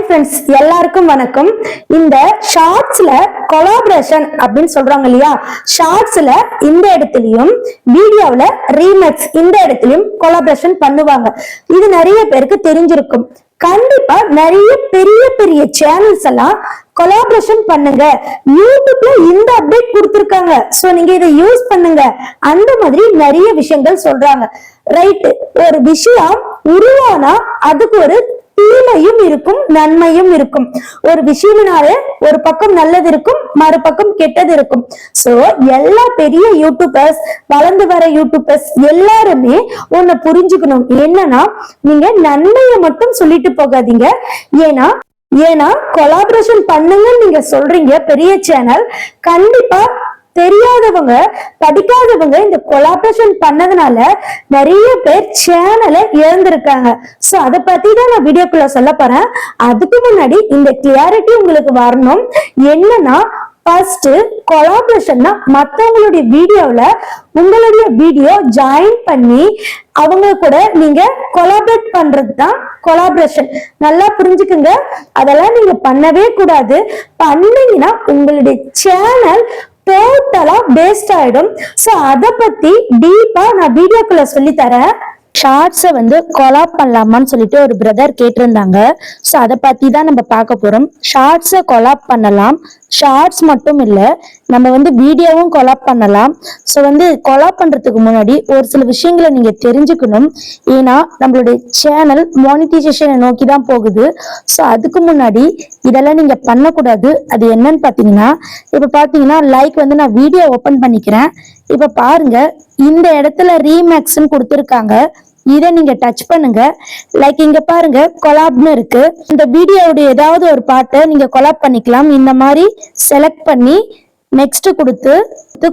Friends எல்லாருக்கும் வணக்கம். இந்த ஷார்ட்ஸ்ல கொலாபரேஷன் அப்படின்னு சொல்றாங்க இல்லையா, ஷார்ட்ஸ்ல இந்த இடத்துலயும் வீடியோல ரீமேக்ஸ் இந்த இடத்துலயும் கொலாபரேஷன் பண்ணுவாங்க. இது நிறைய பேருக்கு தெரிஞ்சிருக்கும். கண்டிப்பா நிறைய பெரிய பெரிய சேனல்ஸ் எல்லாம் கொலாபரேஷன் பண்ணுங்க, யூடியூப்ல இந்த அப்டேட் கொடுத்திருக்காங்க, சோ நீங்க இதை யூஸ் பண்ணுங்க, அந்த மாதிரி நிறைய விஷயங்கள் சொல்றாங்க. ரைட், ஒரு விஷயம் உருவானா அதுக்கு ஒரு தீமையும் இருக்கும் நன்மையும் இருக்கும். ஒரு விஷயம்னாலே ஒரு பக்கம் நல்லது இருக்கும், மறுபக்கம் கெட்டது இருக்கும். சோ எல்லா பெரிய யூடியூபர்ஸ், வளர்ந்து வர யூடியூபர்ஸ் எல்லாருமே ஒன்னு புரிஞ்சுக்கணும். என்னன்னா, நீங்க நன்மையை மட்டும் சொல்லிட்டு போகாதீங்க. ஏன்னா கொலாபரேஷன் பண்ணுங்கன்னு நீங்க சொல்றீங்க பெரிய சேனல், கண்டிப்பா தெரியாதவங்க படிக்காதவங்க இந்த கொலாபரேஷன் பண்ணதுனால நிறைய பேர் சேனலை இழந்திருக்காங்க. சோ அதை பத்தி தான் நான் வீடியோக்குள்ள சொல்ல போறேன். அதுக்கு முன்னாடி இந்த கிளாரிட்டி உங்களுக்கு வரணும். என்னன்னா, ஃபர்ஸ்ட் கொலாபரேஷன்னா மத்தவங்களுடைய வீடியோல உங்களுடைய வீடியோ ஜாயின் பண்ணி அவங்க கூட நீங்க கொலாபரேட் பண்றது தான் கொலாபரேஷன். நல்லா புரிஞ்சுக்குங்க. அதெல்லாம் நீங்க பண்ணவே கூடாது. பண்ணீங்கன்னா உங்களுடைய சேனல் டோட்டலா வேஸ்ட் ஆயிடும். சோ அத பத்தி டீப்பா நான் வீடியோக்குள்ள சொல்லி தரேன். ஷார்ட்ஸை கொலாப் பண்ணலாமான்னு சொல்லிட்டு ஒரு பிரதர் கேட்டிருந்தாங்க. ஸோ அதை பத்தி தான் நம்ம பார்க்க போறோம். ஷார்ட்ஸை கொலாப் பண்ணலாம். ஷார்ட்ஸ் மட்டும் இல்ல, நம்ம வீடியோவும் கொலாப் பண்ணலாம். ஸோ கொலாப் பண்றதுக்கு முன்னாடி ஒரு சில விஷயங்களை நீங்க தெரிஞ்சுக்கணும். ஏன்னா நம்மளுடைய சேனல் மானிட்டைசேஷனை நோக்கி தான் போகுது. ஸோ அதுக்கு முன்னாடி இதெல்லாம் நீங்க பண்ணக்கூடாது. அது என்னன்னு பாத்தீங்கன்னா, இப்ப பாத்தீங்கன்னா லைக் நான் வீடியோ ஓபன் பண்ணிக்கிறேன். இப்ப பாருங்க, இந்த இடத்துல ரீமேக்ஸ்ன்னு கொடுத்துருக்காங்க. இதை நீங்க டச் பண்ணுங்க. லைக் இங்க பாருங்க கொலாப்னு இருக்கு. இந்த வீடியோவுடைய ஏதாவது ஒரு பாட்டை நீங்க கொலாப் பண்ணிக்கலாம். இந்த மாதிரி செலக்ட் பண்ணி நெக்ஸ்ட் கொடுத்து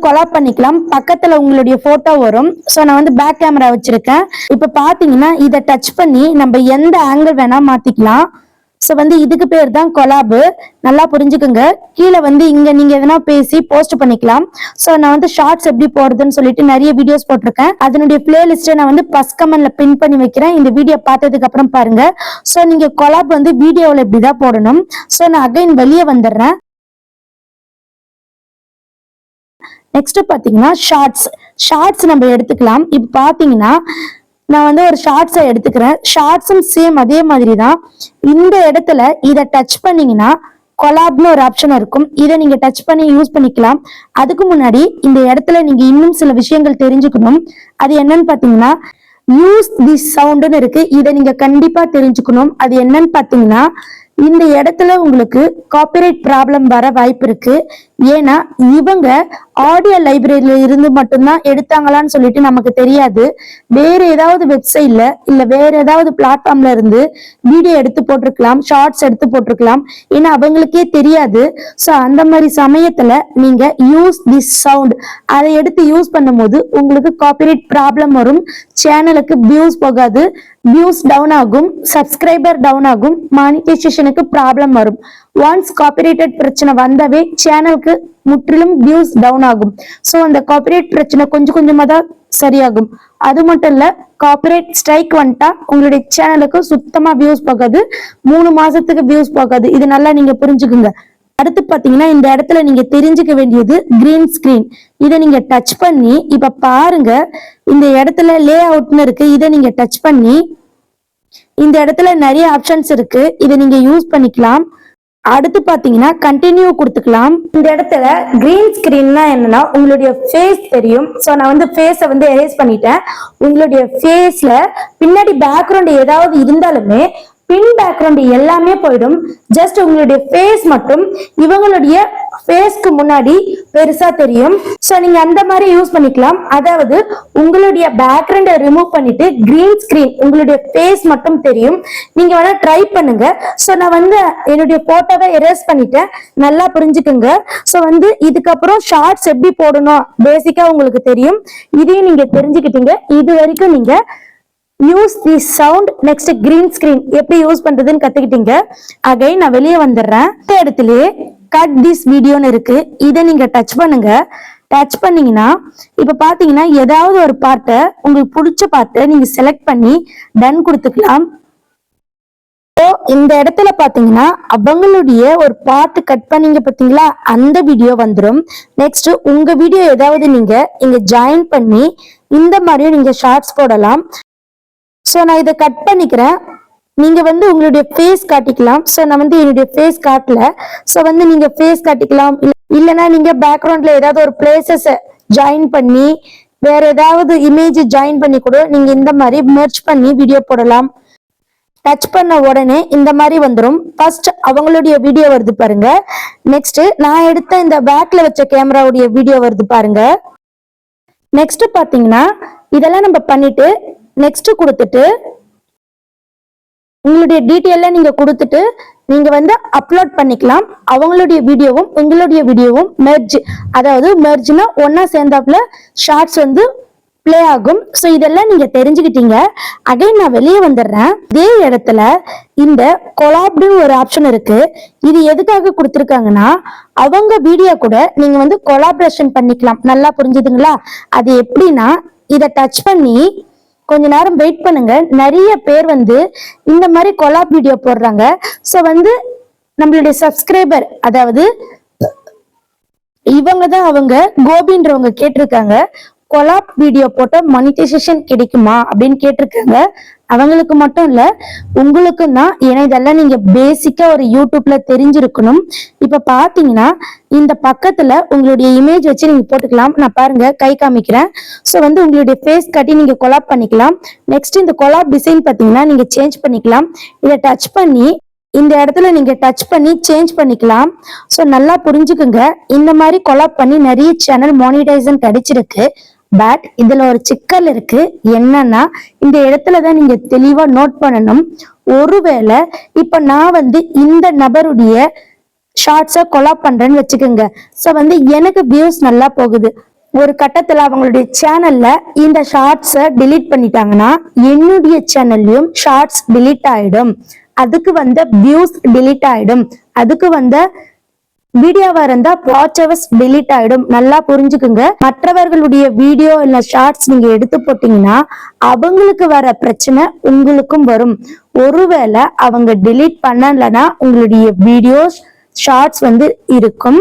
கொலாப் பண்ணிக்கலாம். பக்கத்துல உங்களுடைய போட்டோ வரும். சோ நான் பேக் கேமரா வச்சிருக்கேன். இப்ப பாத்தீங்கன்னா இதை டச் பண்ணி நம்ம எந்த ஆங்கிள் வேணா மாத்திக்கலாம். சோ இதுக்கு பேர் தான் கொலாபு. நல்லா புரிஞ்சுக்குங்க. கீழே இங்க நீங்க எதனா பேசி போஸ்ட் பண்ணிக்கலாம். சோ நான் ஷார்ட்ஸ் எப்படி போடுறதுன்னு சொல்லிட்டு நிறைய வீடியோஸ் போட்டிருக்கேன். அதனுடைய பிளேலிஸ்ட நான் ஃபர்ஸ்ட் கமெண்ட்ல பின் பண்ணி வைக்கிறேன். இந்த வீடியோ பார்த்ததுக்கு அப்புறம் பாருங்க. சோ நீங்க கொலாப் வீடியோல இப்படிதான் போடணும். சோ நான் அகைன் வெளியே வந்துடுறேன். நெக்ஸ்ட் பாத்தீங்கன்னா ஷார்ட்ஸ் நம்ம எடுத்துக்கலாம். இப்ப பாத்தீங்கன்னா நான் ஒரு ஷார்ட்ஸை எடுத்துக்கிறேன். ஷார்ட்ஸும் சேம் அதே மாதிரி தான். இந்த இடத்துல இதை டச் பண்ணீங்கன்னா கொலாப்னு ஒரு ஆப்ஷன் இருக்கும். இதை நீங்க டச் பண்ணி யூஸ் பண்ணிக்கலாம். அதுக்கு முன்னாடி இந்த இடத்துல நீங்க இன்னும் சில விஷயங்கள் தெரிஞ்சுக்கணும். அது என்னன்னு பாத்தீங்கன்னா, யூஸ் திஸ் சவுண்ட்னு இருக்கு. இதை நீங்க கண்டிப்பா தெரிஞ்சுக்கணும். அது என்னன்னு பாத்தீங்கன்னா, இந்த இடத்துல உங்களுக்கு காப்பிரைட் ப்ராப்ளம் வர வாய்ப்பு இருக்கு. ஏன்னா இவங்க ஆடியோ லைப்ரரியில இருந்து மட்டும்தான் எடுத்தாங்களான்னு சொல்லிட்டு நமக்கு தெரியாது. வேற ஏதாவது வெப்சைட்ல இல்ல வேற ஏதாவது பிளாட்ஃபார்ம்ல இருந்து வீடியோ எடுத்து போட்டிருக்கலாம், ஷார்ட்ஸ் எடுத்து போட்டிருக்கலாம். ஏன்னா அவங்களுக்கே தெரியாது. ஸோ அந்த மாதிரி சமயத்துல நீங்க யூஸ் திஸ் சவுண்ட் அதை எடுத்து யூஸ் பண்ணும்போது உங்களுக்கு காப்பிரைட் ப்ராப்ளம் வரும். சேனலுக்கு வியூஸ் போகாது, வியூஸ் டவுன் ஆகும், சப்ஸ்கிரைபர் டவுன் ஆகும், மானிட்டைசேஷனுக்கு ப்ராப்ளம் வரும். ஒன்ஸ் காப்பிரைட்டட் பிரச்சனை வந்தவே சேனலுக்கு முற்றிலும் வியூஸ் டவுன் ஆகும். சோ அந்த காப்பிரைட் பிரச்சனை கொஞ்சம் கொஞ்சமா தான் சரியாகும். அது மட்டும் இல்ல, காப்பிரைட் ஸ்ட்ரைக் வந்துட்டா உங்களுடைய சேனலுக்கு சுத்தமா வியூஸ் போகாது, 3 மாசத்துக்கு வியூஸ் போகாது. இது நல்லா நீங்க புரிஞ்சுக்குங்க. அடுத்து பாத்தீங்கன்னா இந்த இடத்துல நீங்க தெரிஞ்சுக்க வேண்டியது கிரீன் ஸ்கிரீன். இதை நீங்க டச் பண்ணி இப்ப பாருங்க, இந்த இடத்துல லே அவுட்னு இருக்கு. இதை நீங்க டச் பண்ணி இந்த இடத்துல நிறைய ஆப்ஷன்ஸ் இருக்கு. இதை நீங்க யூஸ் பண்ணிக்கலாம். அடுத்து பாத்தீங்கன்னா கண்டினியூ கொடுத்துக்கலாம். இந்த இடத்துல கிரீன் ஸ்கிரீன்னா என்னன்னா, உங்களுடைய ஃபேஸ் தெரியும். சோ நான் ஃபேஸை எரேஸ் பண்ணிட்டேன். உங்களுடைய ஃபேஸ்ல பின்னாடி பேக்ரவுண்ட் ஏதாவது இருந்தாலுமே பின் பேக்ரவுண்ட் எல்லாமே போயிடும். ஜஸ்ட் உங்களுடைய ஃபேஸ் மட்டும் இவங்களுடைய ஃபேஸ்க்கு முன்னாடி பெருசா தெரியும். சோ நீங்க அந்த மாதிரி யூஸ் பண்ணிக்கலாம். அதாவது உங்களுடைய பேக்ரவுண்டை ரிமூவ் பண்ணிட்டு கிரீன் ஸ்கிரீன் உங்களுடைய ஃபேஸ் மட்டும் தெரியும். நீங்க வேணா ட்ரை பண்ணுங்க. சோ நான் என்னுடைய போட்டோவை எரேஸ் பண்ணிட்டேன். நல்லா புரிஞ்சுக்குங்க. சோ இதுக்கப்புறம் ஷார்ட்ஸ் எப்படி போடணும் பேசிக்கா உங்களுக்கு தெரியும். இதையும் நீங்க தெரிஞ்சுக்கிட்டீங்க. இது வரைக்கும் நீங்க use the sound, next green screen எப்படி யூஸ் பண்றதுன்னு கத்துக்கிட்டீங்க. அகைன் நான் வெளியே வந்துடுறேன். இந்த இடத்துலயே கட் திஸ் வீடியோன்னு இருக்கு. இதை நீங்க டச் பண்ணுங்க. டச் பண்ணீங்கன்னா இப்ப பாத்தீங்கன்னா ஏதாவது ஒரு பார்ட்டை உங்களுக்கு பிடிச்ச பார்ட்டை நீங்க செலக்ட் பண்ணி டன் கொடுத்துக்கலாம். இந்த இடத்துல பாத்தீங்கன்னா அவங்களுடைய ஒரு பார்ட் கட் பண்ணீங்க பாத்தீங்களா, அந்த வீடியோ வந்துடும். நெக்ஸ்ட் உங்க வீடியோ ஏதாவது நீங்க இங்க ஜாயின் பண்ணி இந்த மாதிரியும் நீங்க ஷார்ட்ஸ் போடலாம். சோ நான் இதை கட் பண்ணிக்கிறேன். நீங்க உங்களுடைய ஃபேஸ் காட்டிக்கலாம். சோ நான் என்னுடைய ஃபேஸ் காட்டல. சோ நீங்க ஃபேஸ் காட்டிக்கலாம். இல்லைன்னா நீங்க பேக்ரவுண்ட்ல ஏதாவது ஒரு பிளேசஸ் ஜாயின் பண்ணி வேற ஏதாவது இமேஜ் ஜாயின் பண்ணி கூட நீங்க இந்த மாதிரி மெர்ஜ் பண்ணி வீடியோ போடலாம். டச் பண்ண உடனே இந்த மாதிரி வந்துடும். ஃபர்ஸ்ட் அவங்களுடைய வீடியோ வருது பாருங்க. நெக்ஸ்ட் நான் எடுத்த இந்த பேக்ல வச்ச கேமராவுடைய வீடியோ வருது பாருங்க. நெக்ஸ்ட் பாத்தீங்கன்னா இதெல்லாம் நம்ம பண்ணிட்டு நெக்ஸ்ட் கொடுத்துட்டு உங்களுடைய டீட்டெயில நீங்க கொடுத்துட்டு நீங்க அப்லோட் பண்ணிக்கலாம். அவங்களுடைய வீடியோவும் உங்களுடைய வீடியோவும் மெர்ஜ், அதாவது மெர்ஜ்னா ஒன்னா சேர்ந்தாப்புல ஷார்ட்ஸ் பிளே ஆகும். சோ இதெல்லாம் நீங்க தெரிஞ்சுக்கிட்டீங்க. அகைன் நான் வெளியே வந்துடுறேன். இதே இடத்துல இந்த கொலாப்னு ஒரு ஆப்ஷன் இருக்கு. இது எதுக்காக கொடுத்துருக்காங்கன்னா அவங்க வீடியோ கூட நீங்க கொலாபரேஷன் பண்ணிக்கலாம். நல்லா புரிஞ்சுதுங்களா? அது எப்படின்னா இதை டச் பண்ணி கொஞ்ச நேரம் வெயிட் பண்ணுங்க. நிறைய பேர் இந்த மாதிரி கொலாப் வீடியோ போடுறாங்க. சோ நம்மளுடைய சப்ஸ்கிரைபர், அதாவது இவங்க தான் அவங்க கோபின்றவங்க கேட்டிருக்காங்க, கொலாப் வீடியோ போட்ட மானிட்டைசேஷன் கிடைக்குமா அப்படின்னு கேட்டிருக்காங்க. அவங்களுக்கு மட்டும் இல்ல உங்களுக்கும் தான். ஏன்னா இதெல்லாம் நீங்க பேசிக்கா ஒரு யூடியூப்ல தெரிஞ்சிருக்கணும். இப்ப பாத்தீங்கன்னா இந்த பக்கத்துல உங்களுடைய இமேஜ் வச்சு நீங்க போட்டுக்கலாம். நான் பாருங்க கை காமிக்கிறேன். சோ உங்களுடைய ஃபேஸ் காட்டி நீங்க கொலாப் பண்ணிக்கலாம். நெக்ஸ்ட் இந்த கொலாப் டிசைன் பாத்தீங்கன்னா நீங்க சேஞ்ச் பண்ணிக்கலாம். இதை டச் பண்ணி இந்த இடத்துல நீங்க டச் பண்ணி சேஞ்ச் பண்ணிக்கலாம். சோ நல்லா புரிஞ்சுக்குங்க. இந்த மாதிரி கொலாப் பண்ணி நிறைய சேனல் மானிடைசேஷன் கிடைச்சிருக்கு. பட் இதுல ஒரு சிக்கல் இருக்கு. என்னன்னா இந்த இடத்துலதான் நீங்க தெளிவா நோட் பண்ணணும். ஒருவேளை இப்ப நான் இந்த நபருடைய ஷார்ட்ஸை கொலாப் பண்றேன்னு வச்சுக்கோங்க. சோ எனக்கு வியூஸ் நல்லா போகுது. ஒரு கட்டத்துல அவங்களுடைய சேனல்ல இந்த ஷார்ட்ஸை டிலீட் பண்ணிட்டாங்கன்னா என்னுடைய சேனல்லையும் ஷார்ட்ஸ் டிலீட் ஆயிடும். அதுக்கு வியூஸ் டிலீட் ஆயிடும். அதுக்கு வீடியோவா இருந்தா வாட்ச் ஹவர்ஸ் டிலீட் ஆயிடும். நல்லா புரிஞ்சுக்குங்க. மற்றவர்களுடைய வீடியோ இல்ல ஷார்ட்ஸ் நீங்க எடுத்து போட்டீங்கன்னா அவங்களுக்கு வர பிரச்சனை உங்களுக்கும் வரும். ஒருவேளை அவங்க டிலீட் பண்ணலன்னா உங்களுடைய வீடியோஸ் ஷார்ட்ஸ் இருக்கும்.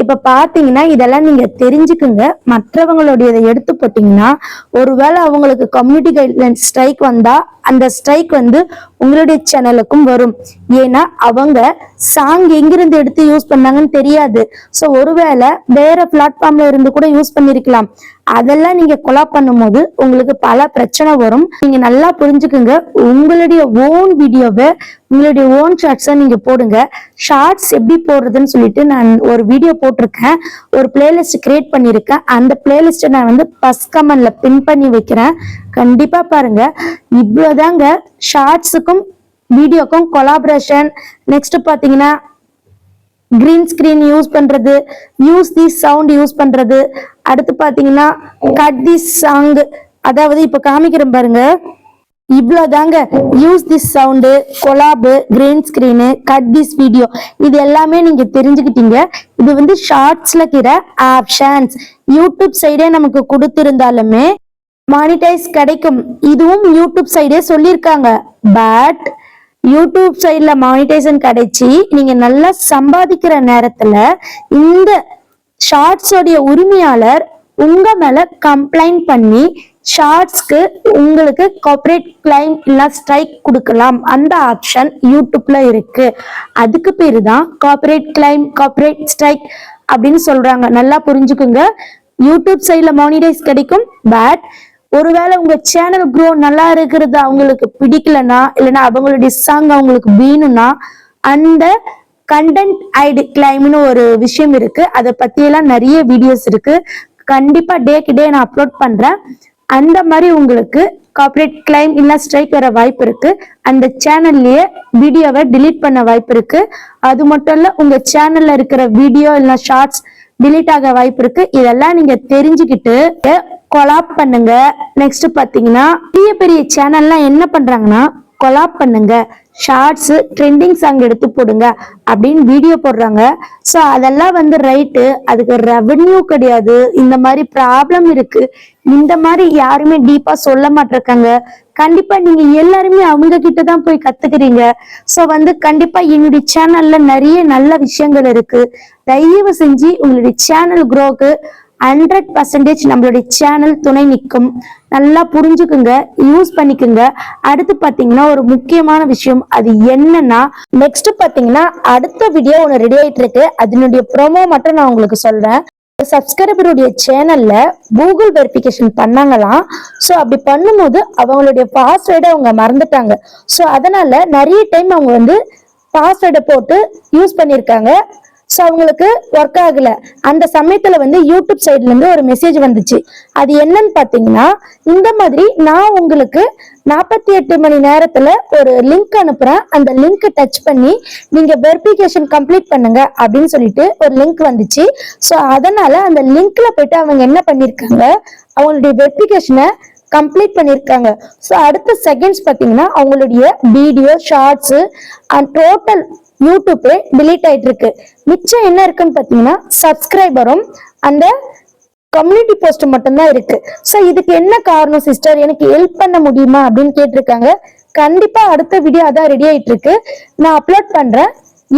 இப்ப பாத்தீங்கன்னா இதெல்லாம் நீங்க தெரிஞ்சுக்குங்க. மற்றவங்களுடைய எடுத்து போட்டீங்கன்னா ஒருவேளை அவங்களுக்கு கம்யூனிட்டி கைட்லைன் ஸ்ட்ரைக் வந்தா அந்த ஸ்ட்ரைக் உங்களுடைய சேனலுக்கும் வரும். ஏன்னா அவங்க சாங் எங்கிருந்து எடுத்து யூஸ் பண்ணாங்கன்னு தெரியாது. சோ ஒருவேளை வேற பிளாட்ஃபார்ம்ல இருந்து கூட யூஸ் பண்ணிருக்கலாம். அதெல்லாம் நீங்க கொலாப் பண்ணும்போது உங்களுக்கு பல பிரச்சனை வரும். நீங்க நல்லா புரிஞ்சுக்குங்க. உங்களுடைய ஓன் வீடியோவை உங்களுடைய ஓன் ஷார்ட்ஸை நீங்க போடுங்க. ஷார்ட்ஸ் எப்படி போடுறதுன்னு சொல்லிட்டு நான் ஒரு வீடியோ போட்டிருக்கேன். ஒரு பிளேலிஸ்ட் கிரியேட் பண்ணிருக்கேன். அந்த பிளேலிஸ்ட நான் ஃபர்ஸ்ட் கமெண்ட்ல பின் பண்ணி வைக்கிறேன். கண்டிப்பா பாருங்க. இவ்வளவுதாங்க ஷார்ட்ஸுக்கும் வீடியோக்கும் கொலாபரேஷன். நெக்ஸ்ட் பாத்தீங்கன்னா கிரீன் ஸ்கிரீன் யூஸ் பண்றது, யூஸ் தி சவுண்ட் யூஸ் பண்றது. அடுத்து பாத்தீங்கன்னா கட் தி சாங், அதாவது இப்ப காமிக்கிறேன் பாருங்க. இவ்வளவுதாங்க யூஸ் திஸ் சவுண்டு, கொலாபு, green screen, cut this video. இது எல்லாமே நீங்க தெரிஞ்சுக்கிட்டீங்க. இது ஷார்ட்ஸ்ல இருக்கிற ஆப்ஷன்ஸ். யூடியூப் சைடே நமக்கு கொடுத்திருந்தாலுமே மானிடைஸ் கிடைக்கும். இதுவும் யூடியூப் சைடே சொல்லியிருக்காங்க. பட் யூடியூப் சைட்ல மானிடைசேஷன் கிடைச்சி நீங்க நல்லா சம்பாதிக்கிற நேரத்துல இந்த ஷார்ட்ஸோடைய உரிமையாளர் உங்க மேல கம்ப்ளைண்ட் பண்ணி ஷார்ட்ஸ்க்கு உங்களுக்கு கார்ப்பரேட் கிளைம் இல்ல ஸ்ட்ரைக் கொடுக்கலாம். அந்த ஆப்ஷன் யூடியூப்ல இருக்கு. அதுக்கு பேரு தான் கார்ப்பரேட் கிளைம், கார்ப்பரேட் ஸ்ட்ரைக் அப்படின்னு சொல்றாங்க. நல்லா புரிஞ்சுக்குங்க. யூடியூப் சைட்ல மானிடைஸ் கிடைக்கும். பட் ஒருவேளை உங்க சேனல் க்ரோ நல்லா இருக்கிறது அவங்களுக்கு பிடிக்கலன்னா, இல்லைன்னா அவங்களுடைய சாங் அவங்களுக்கு வேணும்னா அந்த கண்டென்ட் ஐடி கிளைம்னு ஒரு விஷயம் இருக்கு. அதை பத்தியெல்லாம் நிறைய வீடியோஸ் இருக்கு. கண்டிப்பா டேக்கு டே நான் அப்லோட் பண்றேன். அந்த மாதிரி உங்களுக்கு கார்ப்பரேட் கிளைம் இல்ல ஸ்ட்ரைக் வர வாய்ப்பு இருக்கு. அந்த சேனல்லயே வீடியோவை டிலீட் பண்ண வாய்ப்பு இருக்கு. அது மட்டும் இல்ல உங்க சேனல்ல இருக்கிற வீடியோ இல்ல ஷார்ட்ஸ் டிலீட் ஆக வாய்ப்பு இருக்கு. இதெல்லாம் நீங்க தெரிஞ்சுக்கிட்டு கொலாப் பண்ணுங்க. நெக்ஸ்ட் பாத்தீங்கன்னா பெரிய பெரிய சேனல்லாம் என்ன பண்றாங்கன்னா கொலாப் பண்ணுங்க, ஷார்ட்ஸ் ட்ரெண்டிங் சாங் எடுத்து போடுங்க அப்படின்னு வீடியோ போடுறாங்க. ஸோ அதெல்லாம் ரைட்டு, அதுக்கு ரெவன்யூ கிடையாது. இந்த மாதிரி ப்ராப்ளம் இருக்கு. இந்த மாதிரி யாருமே டீப்பா சொல்ல மாட்டிருக்காங்க. கண்டிப்பா நீங்க எல்லாருமே அவங்க கிட்டதான் போய் கத்துக்கிறீங்க. சோ கண்டிப்பா என்னுடைய சேனல்ல நிறைய நல்ல விஷயங்கள் இருக்கு. தயவு செஞ்சு உங்களுடைய சேனல் குரோக்கு 100% நம்மளுடைய சேனல் துணை நிற்கும். நல்லா புரிஞ்சுக்குங்க, யூஸ் பண்ணிக்குங்க. அடுத்து பாத்தீங்கன்னா ஒரு முக்கியமான விஷயம், அது என்னன்னா நெக்ஸ்ட் பாத்தீங்கன்னா அடுத்த வீடியோ ஒன்று ரெடி ஆயிட்டு இருக்கு. அதனுடைய ப்ரோமோ மட்டும் நான் உங்களுக்கு சொல்றேன். சப்ஸ்கிரைபருடைய சேனல்ல கூகுள் வெரிஃபிகேஷன் பண்ணாங்களாம். ஸோ அப்படி பண்ணும்போது அவங்களுடைய பாஸ்வேர்டை அவங்க மறந்துட்டாங்க. ஸோ அதனால நிறைய டைம் அவங்க பாஸ்வேர்டை போட்டு யூஸ் பண்ணியிருக்காங்க. ஸோ அவங்களுக்கு ஒர்க் ஆகல. அந்த சமயத்துல யூடியூப் சைட்ல இருந்து ஒரு மெசேஜ் வந்துச்சு. அது என்னன்னு பாத்தீங்கன்னா, இந்த மாதிரி நான் உங்களுக்கு 48 மணி நேரத்துல ஒரு லிங்க் அனுப்புறேன், அந்த லிங்க் டச் பண்ணி நீங்க வெரிஃபிகேஷன் கம்ப்ளீட் பண்ணுங்க அப்படின்னு சொல்லிட்டு ஒரு லிங்க் வந்துச்சு. ஸோ அதனால அந்த லிங்க்ல போயிட்டு அவங்க என்ன பண்ணிருக்காங்க, அவங்களுடைய வெரிஃபிகேஷனை கம்ப்ளீட் பண்ணிருக்காங்க. ஸோ அடுத்த செகண்ட்ஸ் பாத்தீங்கன்னா அவங்களுடைய வீடியோ ஷார்ட்ஸ் அண்ட் டோட்டல் யூடியூப்ல டிலீட் ஆயிட்டு இருக்கு. மிச்சம் என்ன இருக்குன்னு பாத்தீங்கன்னா சப்ஸ்கிரைபரும் அந்த கம்யூனிட்டி போஸ்ட் மட்டும்தான் இருக்கு. சோ இதுக்கு என்ன காரணம் சிஸ்டர், எனக்கு ஹெல்ப் பண்ண முடியுமா அப்படின்னு கேட்டிருக்காங்க. கண்டிப்பா அடுத்த வீடியோ அதான் ரெடி ஆயிட்டு இருக்கு, நான் அப்லோட் பண்றேன்.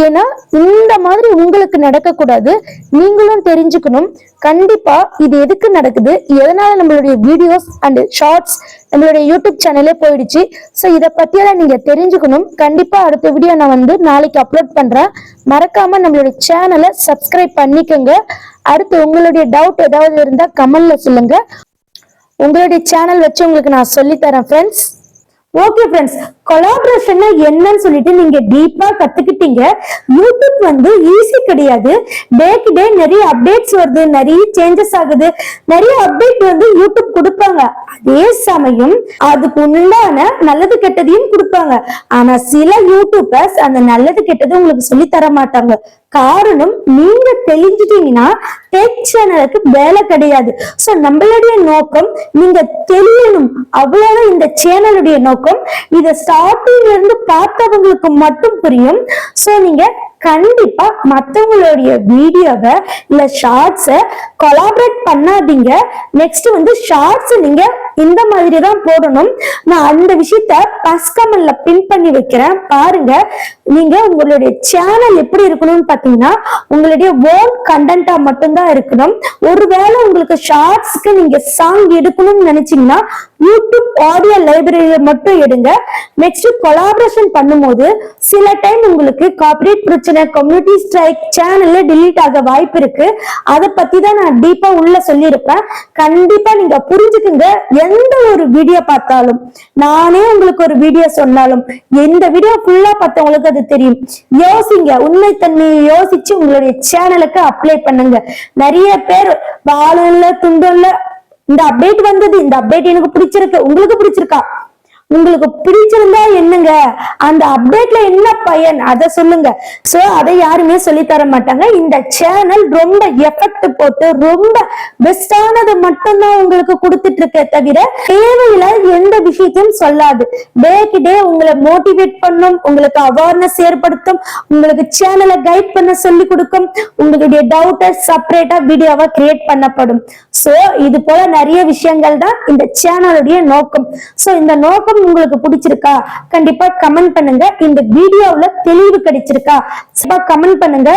ஏன்னா இந்த மாதிரி உங்களுக்கு நடக்க கூடாது, நீங்களும் தெரிஞ்சுக்கணும். கண்டிப்பா இது எதுக்கு நடக்குது, எதனால நம்மளுடைய வீடியோஸ் அண்ட் ஷார்ட்ஸ் நம்மளுடைய யூடியூப் சேனலே போயிடுச்சு. ஸோ இதை பத்தியெல்லாம் நீங்க தெரிஞ்சுக்கணும். கண்டிப்பா அடுத்த வீடியோ நான் நாளைக்கு அப்லோட் பண்றேன். மறக்காம நம்மளுடைய சேனலை சப்ஸ்கிரைப் பண்ணிக்கோங்க. அடுத்து உங்களுடைய டவுட் ஏதாவது இருந்தா கமெண்ட்ல சொல்லுங்க. உங்களுடைய சேனல் வச்சு உங்களுக்கு நான் சொல்லி தரேன் ஃப்ரெண்ட்ஸ். ஓகே ஃப்ரெண்ட்ஸ், கொலாபரேஷன் என்னன்னு சொல்லிட்டு நீங்க டீப்பா கத்துக்கிட்டீங்க. யூடியூப் ஈஸி கிடையாது. டேக்கு டே நிறைய அப்டேட்ஸ் வருது, நிறைய சேஞ்சஸ் ஆகுது, நிறைய அப்டேட் யூடியூப் கொடுப்பாங்க. அதே சமயம் அதுக்கு உண்டான நல்லது கெட்டதையும் கொடுப்பாங்க. ஆனா சில யூடியூபர்ஸ் அந்த நல்லது கெட்டது உங்களுக்கு சொல்லி தர மாட்டாங்க. காரணம், நீங்க தெரிஞ்சுட்டீங்கன்னா டெக் சேனலுக்கு வேலை கிடையாது. சோ நம்மளுடைய நோக்கம் நீங்க தெரியணும், அவ்வளவுதான் இந்த சேனலுடைய நோக்கம். இத ஸ்டார்டிங்ல இருந்து பார்த்தவங்களுக்கு மட்டும் புரியும். சோ நீங்க கண்டிப்பா மத்தவங்களுடைய வீடியோவை இல்ல ஷார்ட்ஸ கொலாபரேட் பண்ணாதீங்க. நெக்ஸ்ட் ஷார்ட்ஸ் நீங்க இந்த மாதிரி தான் போடணும். நான் அந்த விஷயத்த ஃபர்ஸ்ட் கமெண்ட்ல பின் பண்ணி வைக்கிறேன், பாருங்க. நீங்க உங்களுடைய சேனல் எப்படி இருக்கணும்னு பாத்தீங்கன்னா உங்களுடைய ஓன் கண்டென்ட்டா மட்டும்தான் இருக்கணும். ஒருவேளை உங்களுக்கு ஷார்ட்ஸ்க்கு நீங்க சாங் எடுக்கணும்னு நினைச்சீங்கன்னா யூடியூப் ஆடியோ லைப்ரரியில மட்டும் எடுங்க. நெக்ஸ்ட் கொலாபரேஷன் பண்ணும்போது சில டைம் உங்களுக்கு காப்பிரைட் பிரச்சனை, கம்யூனிட்டி ஸ்ட்ரைக், சேனல்ல டிலீட் ஆக வாய்ப்பு இருக்கு. அதை பத்தி தான் நான் டீப்பா உள்ள சொல்லியிருப்பேன். கண்டிப்பா நீங்க புரிஞ்சுக்குங்க. எந்த ஒரு வீடியோ பார்த்தாலும், நானே உங்களுக்கு ஒரு வீடியோ சொன்னாலும், எந்த வீடியோ ஃபுல்லா பார்த்தவங்களுக்கு அது தெரியும். யோசிங்க, உண்மைத்தன்மையை யோசிச்சு உங்களுடைய சேனலுக்கு அப்ளை பண்ணுங்க. நிறைய பேர் வாழும் இல்ல துண்டும் இல்ல, இந்த அப்டேட் வந்தது, இந்த அப்டேட் எனக்கு பிடிச்சிருக்கு, உங்களுக்கு பிடிச்சிருக்கா? உங்களுக்கு பிடிச்சிருந்தா என்னங்க, அந்த அப்டேட்ல என்ன பயன் அதை சொல்லுங்க. சோ அதை யாருமே சொல்லி தர மாட்டாங்க. இந்த சேனல் ரொம்ப எஃபெக்ட் போட்டு ரொம்ப பெஸ்டானது மட்டும்தான் உங்களுக்கு கொடுத்துட்டு இருக்க தவிர தேவையில்ல எந்த விஷயத்தையும் சொல்லாது. டேக்கு டே உங்களை மோட்டிவேட் பண்ணும், உங்களுக்கு அவேர்னஸ் ஏற்படுத்தும், உங்களுக்கு சேனலை கைட் பண்ண சொல்லி கொடுக்கும். உங்களுடைய டவுட்டை செப்பரேட்டா வீடியோவா கிரியேட் பண்ணப்படும். சோ இது போல நிறைய விஷயங்கள் தான் இந்த சேனலுடைய நோக்கம். சோ இந்த நோக்கம் உங்களுக்கு பிடிச்சிருக்கா கண்டிப்பா கமெண்ட் பண்ணுங்க. இந்த வீடியோவுல தெளிவு கிடைச்சிருக்கா கமெண்ட் பண்ணுங்க.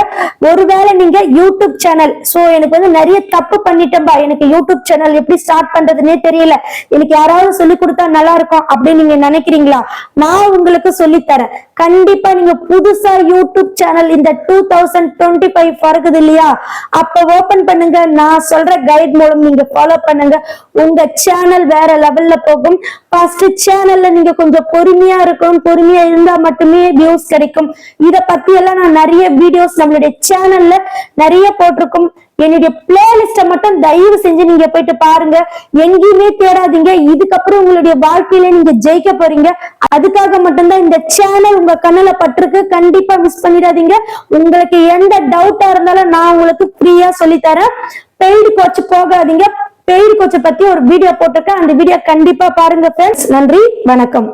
ஒருவேளை நீங்க யூடியூப் சேனல் எனக்கு நிறைய தப்பு பண்ணிட்டேன்பா, எனக்கு யூடியூப் சேனல் எப்படி ஸ்டார்ட் பண்றதுன்னே தெரியல, எனக்கு யாராவது சொல்லி கொடுத்தா நல்லா இருக்கும் அப்படின்னு நீங்க நினைக்கிறீங்களா? நான் உங்களுக்கு சொல்லி தரேன். கண்டிப்பா நீங்க புதுசா யூடியூப் சேனல் இந்த 2025 பிறகுது இல்லையா, அப்ப ஓபன் பண்ணுங்க. நான் சொல்ற கைட் மூலம் நீங்க ஃபாலோ பண்ணுங்க. உங்க சேனல் வேற லெவல்ல போகும். ஃபர்ஸ்ட் சேனல்ல நீங்க கொஞ்சம் பொறுமையா இருக்கும், பொறுமையா இருந்தா மட்டுமே வியூஸ் கிடைக்கும். இத பத்தி எல்லாம் நான் நிறைய வீடியோஸ் நம்மளுடைய சேனல்ல நிறைய போட்டிருக்கும். என்னுடைய பிளேலிஸ்ட மட்டும் தயவு செஞ்சு நீங்க போயிட்டு பாருங்க. எங்கேயுமே தேடாதீங்க. இதுக்கப்புறம் உங்களுடைய வாழ்க்கையில நீங்க ஜெயிக்க போறீங்க. அதுக்காக மட்டும்தான் இந்த சேனல் உங்க கண்ணுல பட்டிருக்கு. கண்டிப்பா மிஸ் பண்ணிடாதீங்க. உங்களுக்கு எந்த டவுட்டா இருந்தாலும் நான் உங்களுக்கு ஃப்ரீயா சொல்லி தரேன். பெய்டு கோச் போகாதீங்க. பெய்டு கோச்சை பத்தி ஒரு வீடியோ போட்டிருக்கேன், அந்த வீடியோ கண்டிப்பா பாருங்க ஃப்ரெண்ட்ஸ். நன்றி, வணக்கம்.